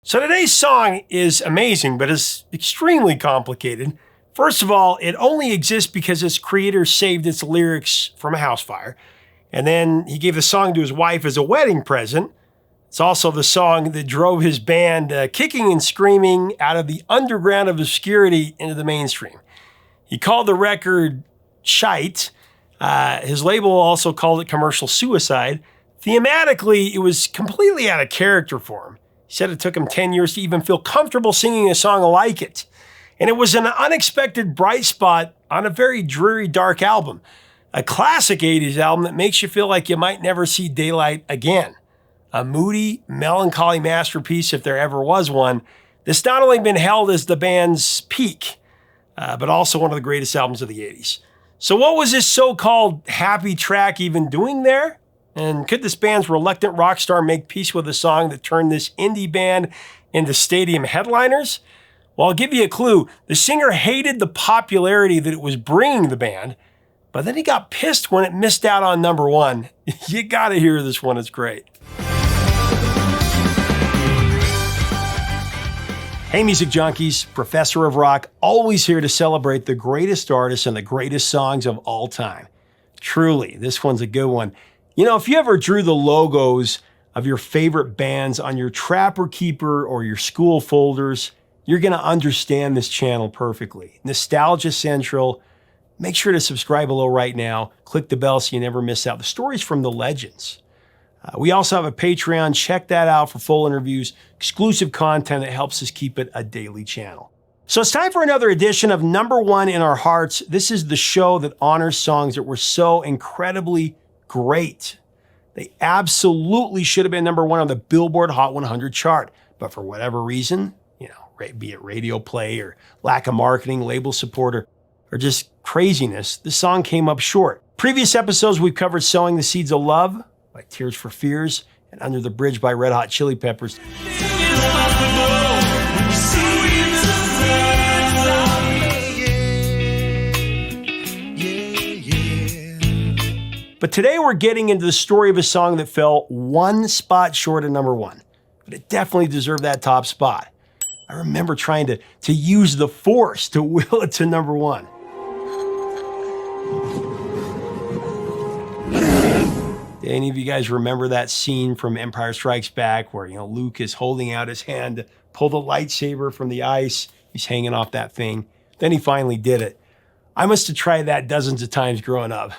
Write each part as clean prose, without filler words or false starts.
So today's song is amazing, but it's extremely complicated. First of all, it only exists because its creator saved its lyrics from a house fire. And then he gave the song to his wife as a wedding present. It's also the song that drove his band kicking and screaming out of the underground of obscurity into the mainstream. He called the record shite. His label also called it commercial suicide. Thematically, it was completely out of character for him. He said it took him 10 years to even feel comfortable singing a song like it. And it was an unexpected bright spot on a very dreary, dark album. A classic 80s album that makes you feel like you might never see daylight again. A moody, melancholy masterpiece if there ever was one. That's not only been held as the band's peak, but also one of the greatest albums of the 80s. So what was this so-called happy track even doing there? And could this band's reluctant rock star make peace with a song that turned this indie band into stadium headliners? Well, I'll give you a clue. The singer hated the popularity that it was bringing the band, but then he got pissed when it missed out on number one. You gotta hear this one, it's great. Hey music junkies, Professor of Rock, always here to celebrate the greatest artists and the greatest songs of all time. Truly, this one's a good one. You know, if you ever drew the logos of your favorite bands on your Trapper Keeper or your school folders, you're going to understand this channel perfectly. Nostalgia Central. Make sure to subscribe below right now. Click the bell so you never miss out. The stories from the legends. We also have a Patreon. Check that out for full interviews, exclusive content that helps us keep it a daily channel. So it's time for another edition of Number One in Our Hearts. This is the show that honors songs that were so incredibly great. They absolutely should have been number one on the Billboard Hot 100 chart. But for whatever reason, be it radio play or lack of marketing, label support, or just craziness, the song came up short. Previous episodes, we've covered Sowing the Seeds of Love by Tears for Fears and Under the Bridge by Red Hot Chili Peppers. But today we're getting into the story of a song that fell one spot short of number one, but it definitely deserved that top spot. I remember trying to use the force to will it to number one. Do any of you guys remember that scene from Empire Strikes Back where, Luke is holding out his hand to pull the lightsaber from the ice? He's hanging off that thing. Then he finally did it. I must have tried that dozens of times growing up.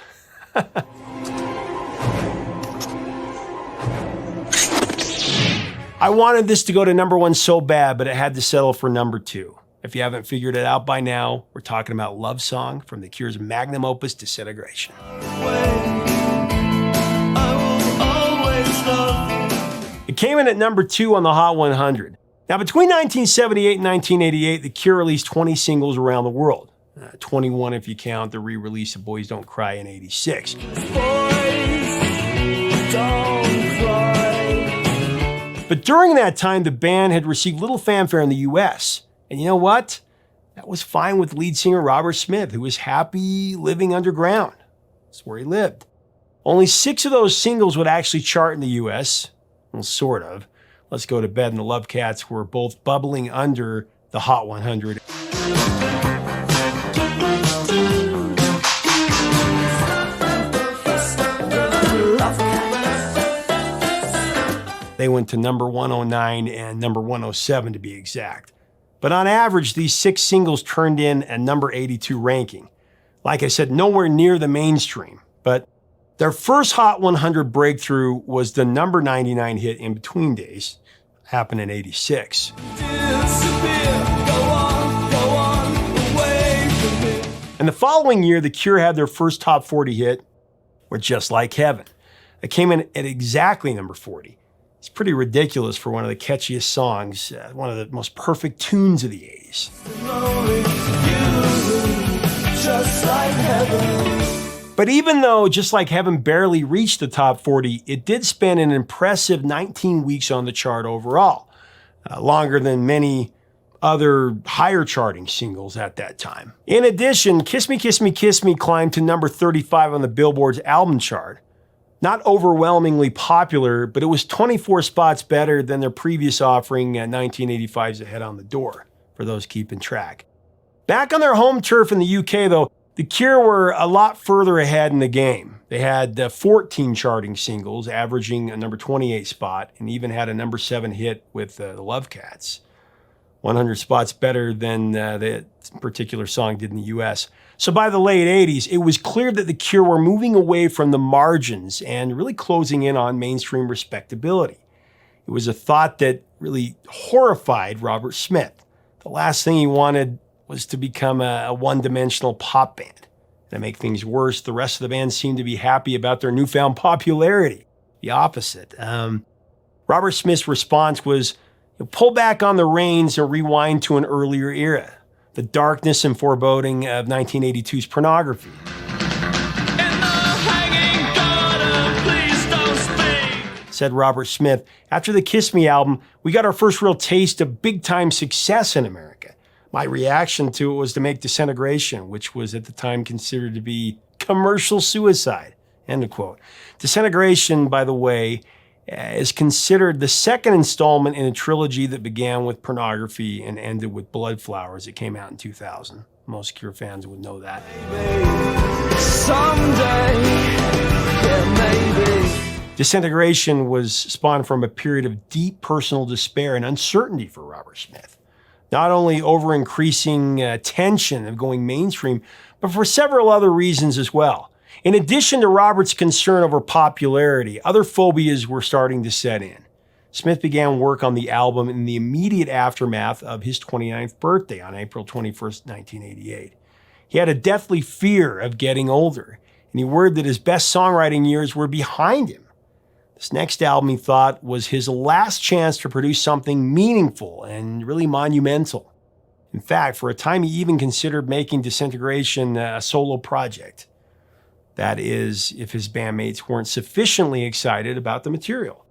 I wanted this to go to number one so bad, but it had to settle for number two. If you haven't figured it out by now, we're talking about Lovesong from The Cure's magnum opus, Disintegration. It came in at number two on the Hot 100. Now, between 1978 and 1988, The Cure released 20 singles around the world. 21 if you count the re-release of Boys Don't Cry in 86. But during that time, the band had received little fanfare in the US. And you know what? That was fine with lead singer Robert Smith, who was happy living underground. That's where he lived. Only 6 of those singles would actually chart in the US. Well, sort of. Let's Go to Bed and the Love Cats were both bubbling under the Hot 100. They went to number 109 and number 107 to be exact. But on average, these 6 singles turned in a number 82 ranking. Like I said, nowhere near the mainstream. But their first Hot 100 breakthrough was the number 99 hit In Between Days, happened in 86. And the following year, The Cure had their first top 40 hit with Just Like Heaven. It came in at exactly number 40. It's pretty ridiculous for one of the catchiest songs, one of the most perfect tunes of the 80s. But even though Just Like Heaven barely reached the top 40, it did spend an impressive 19 weeks on the chart overall, longer than many other higher charting singles at that time. In addition, Kiss Me, Kiss Me, Kiss Me climbed to number 35 on the Billboard's album chart. Not overwhelmingly popular, but it was 24 spots better than their previous offering, 1985's Ahead on the Door, for those keeping track. Back on their home turf in the UK, though, The Cure were a lot further ahead in the game. They had 14 charting singles, averaging a number 28 spot, and even had a number 7 hit with the Love Cats. 100 spots better than that particular song did in the US. So by the late 80s, it was clear that The Cure were moving away from the margins and really closing in on mainstream respectability. It was a thought that really horrified Robert Smith. The last thing he wanted was to become a one-dimensional pop band. To make things worse, the rest of the band seemed to be happy about their newfound popularity. The opposite. Robert Smith's response was, pull back on the reins and rewind to an earlier era. The darkness and foreboding of 1982's Pornography. Said Robert Smith, after the Kiss Me album, we got our first real taste of big-time success in America. My reaction to it was to make Disintegration, which was at the time considered to be commercial suicide. End of quote. Disintegration, by the way, is considered the second installment in a trilogy that began with Pornography and ended with Blood Flowers. It came out in 2000. Most Cure fans would know that. Someday, Disintegration was spawned from a period of deep personal despair and uncertainty for Robert Smith. Not only over increasing tension of going mainstream, but for several other reasons as well. In addition to Robert's concern over popularity, other phobias were starting to set in. Smith began work on the album in the immediate aftermath of his 29th birthday on April 21st, 1988. He had a deathly fear of getting older, and he worried that his best songwriting years were behind him. This next album, he thought, was his last chance to produce something meaningful and really monumental. In fact, for a time, he even considered making Disintegration a solo project. That is, if his bandmates weren't sufficiently excited about the material.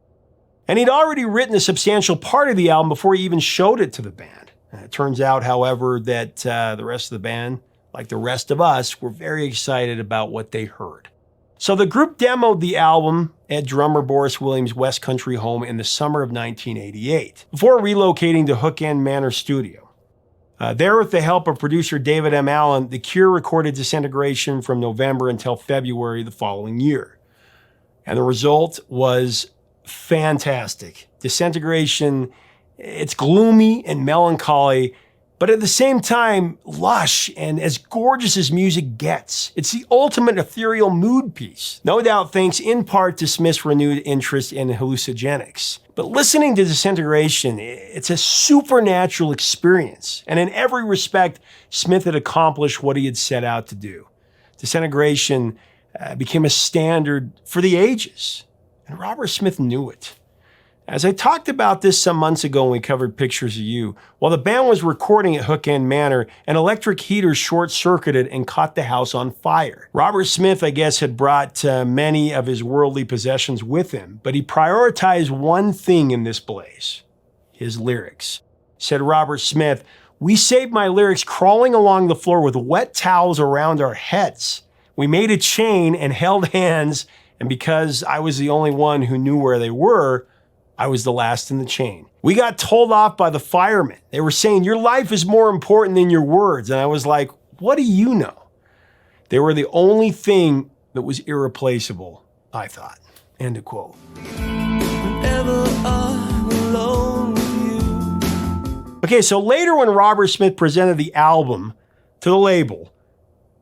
And he'd already written a substantial part of the album before he even showed it to the band. It turns out, however, that the rest of the band, like the rest of us, were very excited about what they heard. So the group demoed the album at drummer Boris Williams' West Country home in the summer of 1988, before relocating to Hook End Manor Studio. There, with the help of producer David M. Allen, The Cure recorded Disintegration from November until February the following year. And the result was fantastic. Disintegration, it's gloomy and melancholy, but at the same time, lush and as gorgeous as music gets. It's the ultimate ethereal mood piece. No doubt thanks in part to Smith's renewed interest in hallucinogenics. But listening to Disintegration, it's a supernatural experience. And in every respect, Smith had accomplished what he had set out to do. Disintegration became a standard for the ages. And Robert Smith knew it. As I talked about this some months ago when we covered Pictures of You, while the band was recording at Hook End Manor, an electric heater short-circuited and caught the house on fire. Robert Smith, I guess, had brought many of his worldly possessions with him, but he prioritized one thing in this blaze: his lyrics. Said Robert Smith, "We saved my lyrics crawling along the floor with wet towels around our heads. We made a chain and held hands, and because I was the only one who knew where they were, I was the last in the chain. We got told off by the firemen. They were saying, 'Your life is more important than your words.' And I was like, 'What do you know?' They were the only thing that was irreplaceable, I thought." End of quote. Okay, so later when Robert Smith presented the album to the label,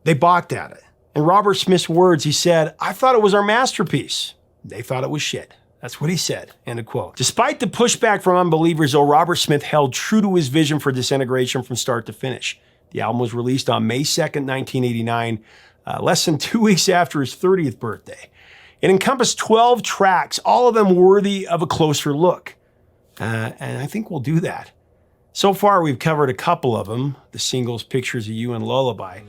they balked at it. In Robert Smith's words, he said, "I thought it was our masterpiece. They thought it was shit." That's what he said, end of quote. Despite the pushback from unbelievers, though, Robert Smith held true to his vision for Disintegration from start to finish. The album was released on May 2nd, 1989, less than 2 weeks after his 30th birthday. It encompassed 12 tracks, all of them worthy of a closer look. And I think we'll do that. So far, we've covered a couple of them, the singles Pictures of You and Lullaby.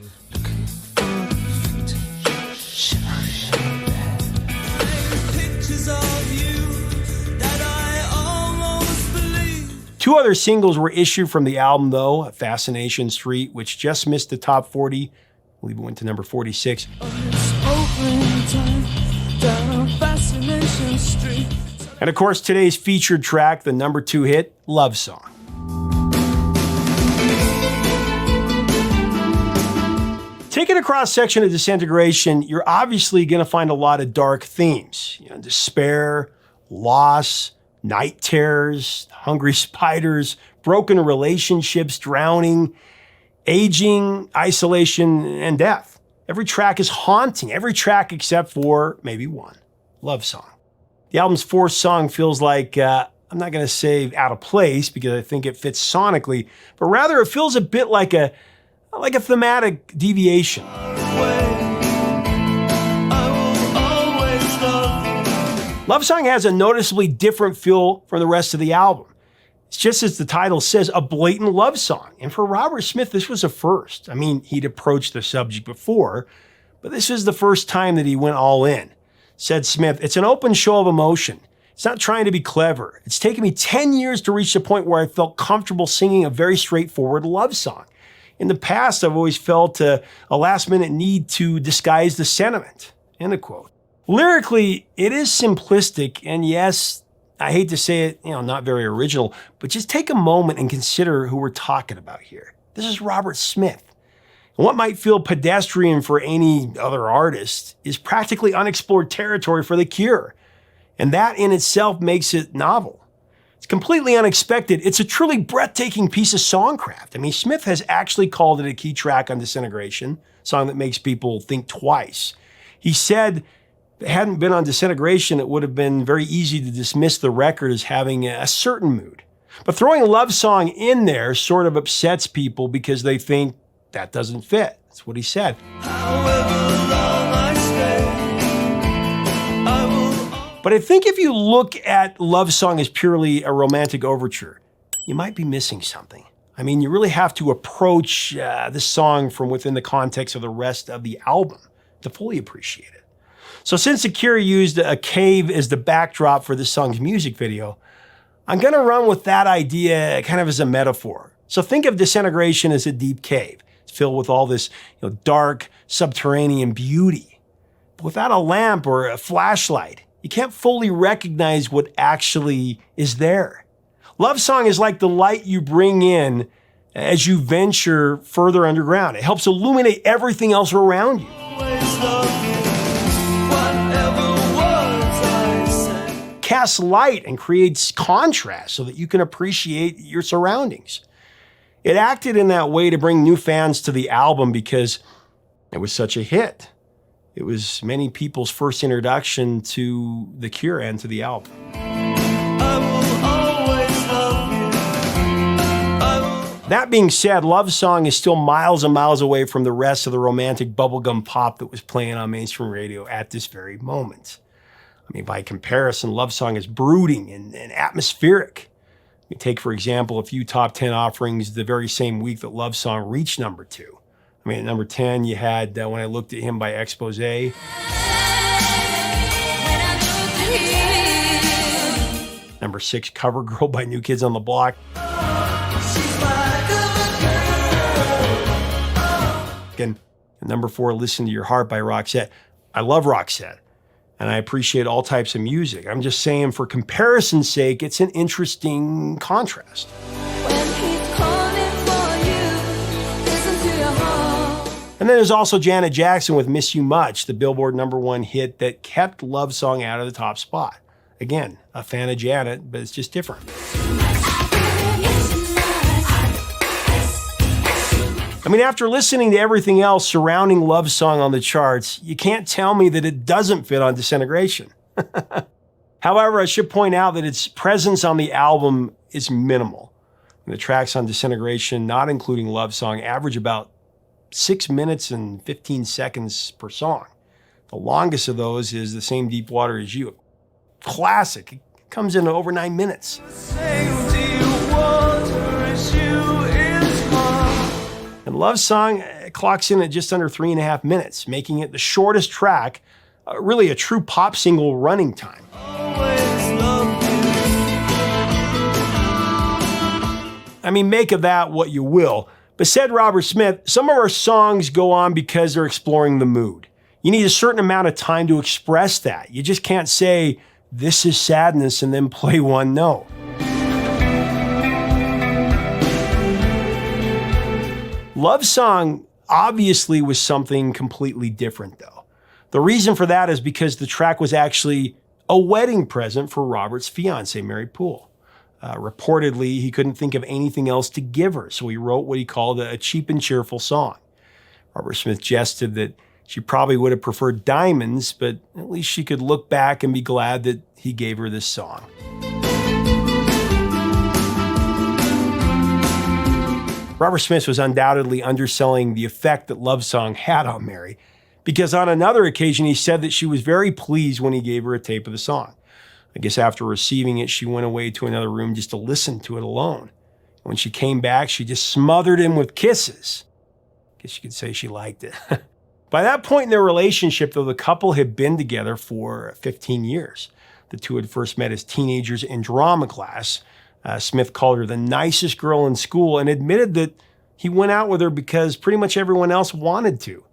Two other singles were issued from the album, though: Fascination Street, which just missed the top 40. I believe it went to number 46. And of course, today's featured track, the #2 hit, Lovesong. Taking a cross-section of Disintegration, you're obviously going to find a lot of dark themes. Despair, loss, night terrors, hungry spiders, broken relationships, drowning, aging, isolation, and death. Every track is haunting, every track except for maybe one, Lovesong. The album's fourth song feels like, I'm not going to say out of place because I think it fits sonically, but rather it feels a bit like a thematic deviation. Lovesong has a noticeably different feel from the rest of the album. It's just as the title says, a blatant love song. And for Robert Smith, this was a first. I mean, he'd approached the subject before, but this was the first time that he went all in. Said Smith, "It's an open show of emotion. It's not trying to be clever. It's taken me 10 years to reach the point where I felt comfortable singing a very straightforward love song. In the past, I've always felt a last-minute need to disguise the sentiment." End of quote. Lyrically, it is simplistic, and yes, I hate to say it, not very original, but just take a moment and consider who we're talking about here. This is Robert Smith. And what might feel pedestrian for any other artist is practically unexplored territory for The Cure. And that in itself makes it novel. It's completely unexpected. It's a truly breathtaking piece of songcraft. I mean, Smith has actually called it a key track on Disintegration, a song that makes people think twice. He said, if it hadn't been on Disintegration, it would have been very easy to dismiss the record as having a certain mood. But throwing Lovesong in there sort of upsets people because they think that doesn't fit. That's what he said. But I think if you look at Lovesong as purely a romantic overture, you might be missing something. I mean, you really have to approach this song from within the context of the rest of the album to fully appreciate it. So since The Cure used a cave as the backdrop for this song's music video, I'm going to run with that idea kind of as a metaphor. So think of Disintegration as a deep cave. It's filled with all this dark, subterranean beauty. But without a lamp or a flashlight, you can't fully recognize what actually is there. Lovesong is like the light you bring in as you venture further underground. It helps illuminate everything else around you. Casts light and creates contrast so that you can appreciate your surroundings. It acted in that way to bring new fans to the album because it was such a hit. It was many people's first introduction to The Cure and to the album. That being said, Lovesong is still miles and miles away from the rest of the romantic bubblegum pop that was playing on mainstream radio at this very moment. I mean, by comparison, Lovesong is brooding and atmospheric. We take, for example, a few top 10 offerings the very same week that Lovesong reached #2. I mean, at number 10, you had When I Looked at Him by Expose. Number 6, Cover Girl by New Kids on the Block. Again, number 4, Listen to Your Heart by Roxette. I love Roxette, and I appreciate all types of music. I'm just saying, for comparison's sake, it's an interesting contrast. And then there's also Janet Jackson with Miss You Much, the Billboard #1 hit that kept Lovesong out of the top spot. Again, a fan of Janet, but it's just different. I mean, after listening to everything else surrounding Lovesong on the charts, you can't tell me that it doesn't fit on Disintegration. However, I should point out that its presence on the album is minimal. And the tracks on Disintegration, not including Lovesong, average about 6 minutes and 15 seconds per song. The longest of those is The Same Deep Water as You. Classic. It comes in over 9 minutes. And Lovesong clocks in at just under 3.5 minutes, making it the shortest track, really a true pop single running time. I mean, make of that what you will. But said Robert Smith, some of our songs go on because they're exploring the mood. You need a certain amount of time to express that. You just can't say, this is sadness, and then play one note. Lovesong obviously was something completely different, though. The reason for that is because the track was actually a wedding present for Robert's fiancée, Mary Poole. Reportedly, he couldn't think of anything else to give her, so he wrote what he called a cheap and cheerful song. Robert Smith jested that she probably would have preferred diamonds, but at least she could look back and be glad that he gave her this song. Robert Smith was undoubtedly underselling the effect that Lovesong had on Mary, because on another occasion he said that she was very pleased when he gave her a tape of the song. I guess after receiving it, she went away to another room just to listen to it alone. When she came back, she just smothered him with kisses. I guess you could say she liked it. By that point in their relationship, though, the couple had been together for 15 years. The two had first met as teenagers in drama class. Smith called her the nicest girl in school and admitted that he went out with her because pretty much everyone else wanted to.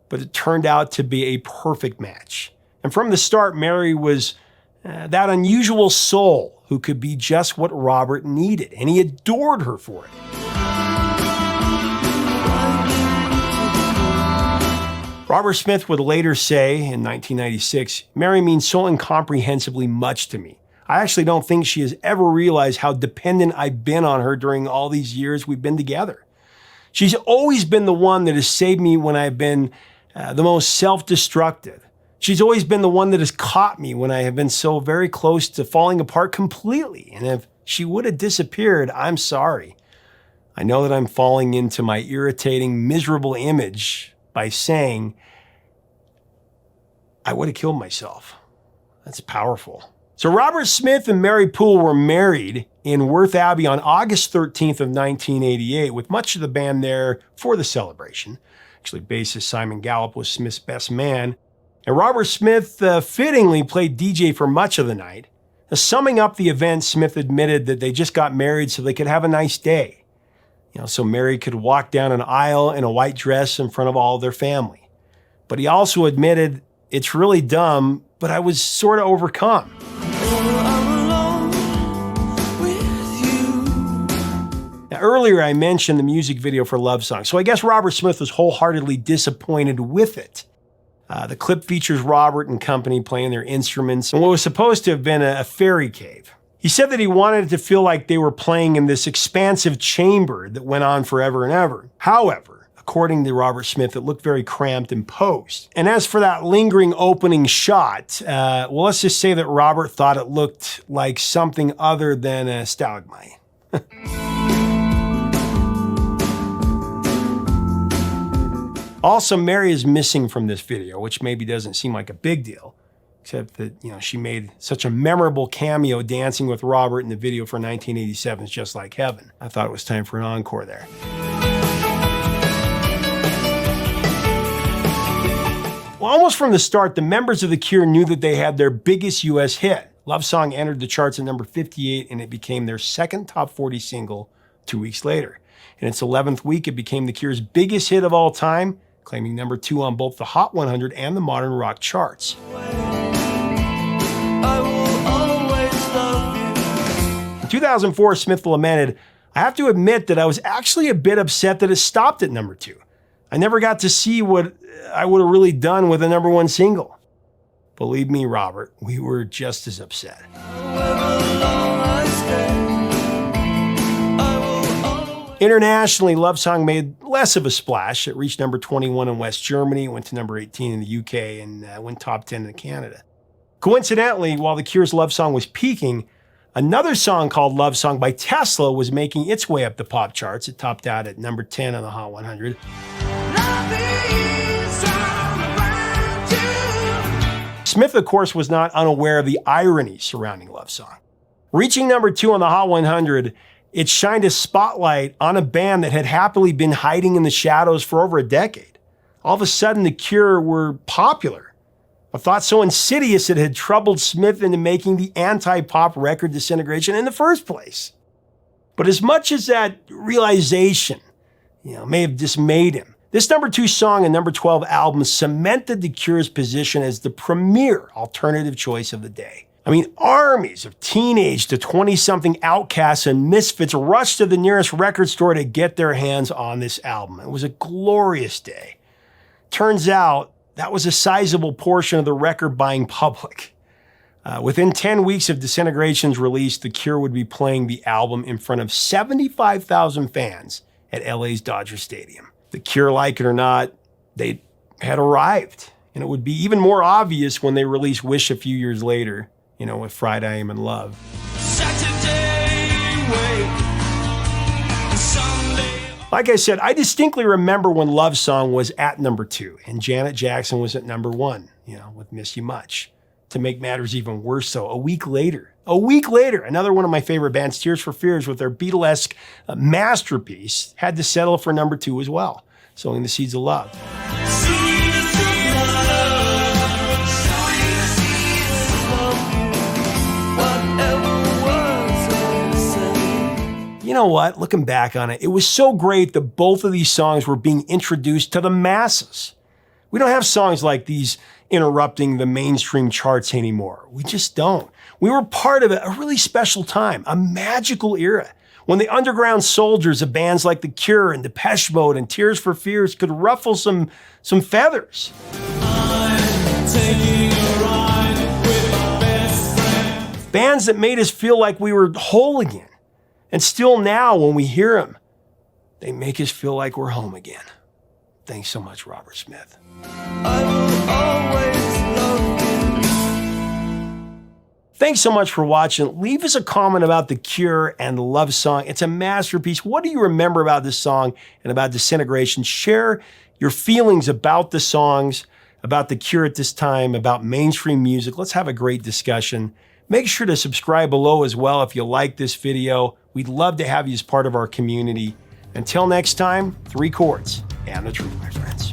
But it turned out to be a perfect match. And from the start, Mary was that unusual soul who could be just what Robert needed, and he adored her for it. Robert Smith would later say in 1996, "Mary means so incomprehensibly much to me. I actually don't think she has ever realized how dependent I've been on her during all these years we've been together. She's always been the one that has saved me when I've been the most self-destructive. She's always been the one that has caught me when I have been so very close to falling apart completely. And if she would have disappeared, I'm sorry. I know that I'm falling into my irritating, miserable image by saying I would have killed myself." That's powerful. So Robert Smith and Mary Poole were married in Worth Abbey on August 13th of 1988, with much of the band there for the celebration. Actually, bassist Simon Gallup was Smith's best man. And Robert Smith fittingly played DJ for much of the night. Summing up the event, Smith admitted that they just got married so they could have a nice day. So Mary could walk down an aisle in a white dress in front of all of their family. But he also admitted, "It's really dumb, but I was sort of overcome." Now, earlier I mentioned the music video for Lovesong, so I guess Robert Smith was wholeheartedly disappointed with it. The clip features Robert and company playing their instruments in what was supposed to have been a fairy cave. He said that he wanted it to feel like they were playing in this expansive chamber that went on forever and ever. However, according to Robert Smith, it looked very cramped in post. And as for that lingering opening shot, well, let's just say that Robert thought it looked like something other than a stalagmite. Also, Mary is missing from this video, which maybe doesn't seem like a big deal, except that, she made such a memorable cameo dancing with Robert in the video for 1987's Just Like Heaven. I thought it was time for an encore there. Well, almost from the start, the members of The Cure knew that they had their biggest US hit. Lovesong entered the charts at number 58, and it became their second top 40 single 2 weeks later. In its 11th week, it became The Cure's biggest hit of all time, claiming number 2 on both the Hot 100 and the Modern Rock charts. In 2004, Smith lamented, "I have to admit that I was actually a bit upset that it stopped at number 2. I never got to see what I would have really done with a number 1 single." Believe me, Robert, we were just as upset. Internationally, Lovesong made less of a splash. It reached number 21 in West Germany, went to number 18 in the UK, and went top 10 in Canada. Coincidentally, while The Cure's Lovesong was peaking, another song called Lovesong by Tesla was making its way up the pop charts. It topped out at number 10 on the Hot 100. Smith, of course, was not unaware of the irony surrounding Lovesong. Reaching number 2 on the Hot 100, it shined a spotlight on a band that had happily been hiding in the shadows for over a decade. All of a sudden, The Cure were popular. A thought so insidious it had troubled Smith into making the anti-pop record Disintegration in the first place. But as much as that realization, may have dismayed him, This #2 song and #12 album cemented The Cure's position as the premier alternative choice of the day. I mean, armies of teenage to 20-something outcasts and misfits rushed to the nearest record store to get their hands on this album. It was a glorious day. Turns out, that was a sizable portion of the record-buying public. Within 10 weeks of Disintegration's release, The Cure would be playing the album in front of 75,000 fans at LA's Dodger Stadium. The Cure, like it or not, they had arrived. And it would be even more obvious when they released Wish a few years later, with Friday I Am in Love. Like I said, I distinctly remember when Lovesong was at #2 and Janet Jackson was at #1, with Miss You Much. To make matters even worse, though, a week later, another one of my favorite bands, Tears for Fears, with their Beatlesque masterpiece, had to settle for #2 as well, Sowing the Seeds of Love. You know what? Looking back on it, it was so great that both of these songs were being introduced to the masses. We don't have songs like these interrupting the mainstream charts anymore. We just don't. We were part of a really special time, a magical era, when the underground soldiers of bands like The Cure and Depeche Mode and Tears for Fears could ruffle some feathers. Bands that made us feel like we were whole again. And still now, when we hear them, they make us feel like we're home again. Thanks so much, Robert Smith. I will always love you. Thanks so much for watching. Leave us a comment about The Cure and Lovesong. It's a masterpiece. What do you remember about this song and about Disintegration? Share your feelings about the songs, about The Cure at this time, about mainstream music. Let's have a great discussion. Make sure to subscribe below as well if you like this video. We'd love to have you as part of our community. Until next time, 3 chords and the truth, my friends.